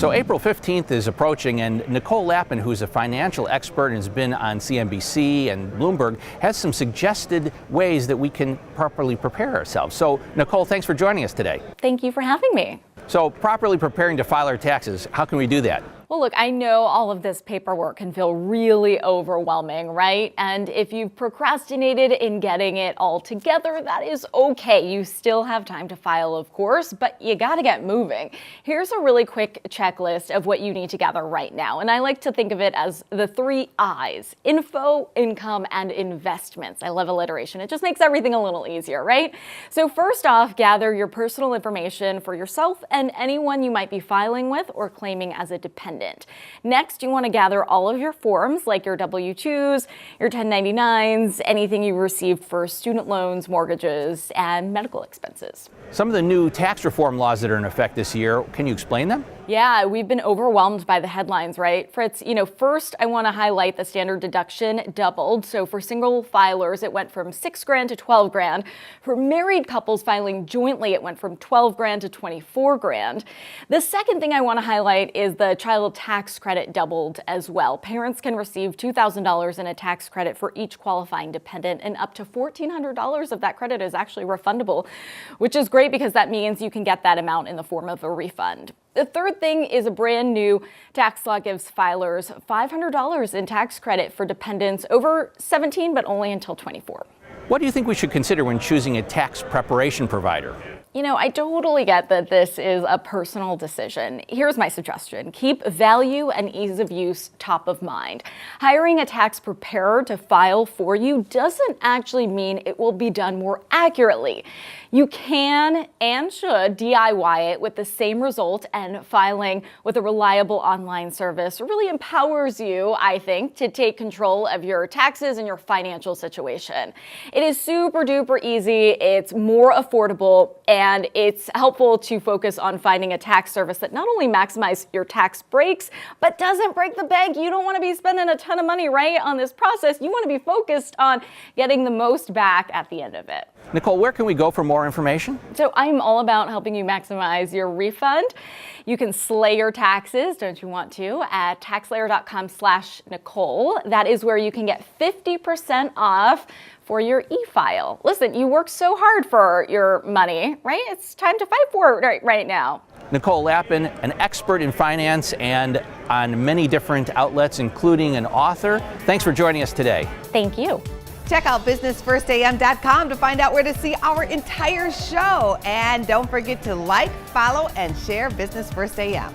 So April 15th is approaching, and Nicole Lapin, who's a financial expert and has been on CNBC and Bloomberg, has some suggested ways that we can properly prepare ourselves. So Nicole, thanks for joining us today. Thank you for having me. So properly preparing to file our taxes, how can we do that? Well, look, I know all of this paperwork can feel really overwhelming, right? And if you've procrastinated in getting it all together, that is okay. You still have time to file, of course, but you got to get moving. Here's a really quick checklist of what you need to gather right now. And I like to think of it as the 3 I's: info, income, and investments. I love alliteration. It just makes everything a little easier, right? So first off, gather your personal information for yourself and anyone you might be filing with or claiming as a dependent. Next, you want to gather all of your forms, like your W-2s, your 1099s, anything you received for student loans, mortgages, and medical expenses. Some of the new tax reform laws that are in effect this year, can you explain them? Yeah, we've been overwhelmed by the headlines, right? Fritz, first I want to highlight the standard deduction doubled. So for single filers, it went from $6,000 to $12,000. For married couples filing jointly, it went from $12,000 to $24,000. The second thing I want to highlight is the child tax credit doubled as well. Parents can receive $2,000 in a tax credit for each qualifying dependent, and up to $1,400 of that credit is actually refundable, which is great because that means you can get that amount in the form of a refund. The third thing is a brand new tax law gives filers $500 in tax credit for dependents over 17, but only until 24. What do you think we should consider when choosing a tax preparation provider? I totally get that this is a personal decision. Here's my suggestion. Keep value and ease of use top of mind. Hiring a tax preparer to file for you doesn't actually mean it will be done more accurately. You can and should DIY it with the same result, and filing with a reliable online service really empowers you, I think, to take control of your taxes and your financial situation. It is super duper easy, it's more affordable, and it's helpful to focus on finding a tax service that not only maximizes your tax breaks, but doesn't break the bank. You don't want to be spending a ton of money, right, on this process. You want to be focused on getting the most back at the end of it. Nicole, where can we go for more information? So I'm all about helping you maximize your refund. You can slay your taxes, don't you want to, at taxslayer.com/Nicole. That is where you can get 50% off for your e-file. Listen, you worked so hard for your money, right? It's time to fight for it right now. Nicole Lapin, an expert in finance and on many different outlets, including an author. Thanks for joining us today. Thank you. Check out businessfirstam.com to find out where to see our entire show. And don't forget to like, follow, and share Business First AM.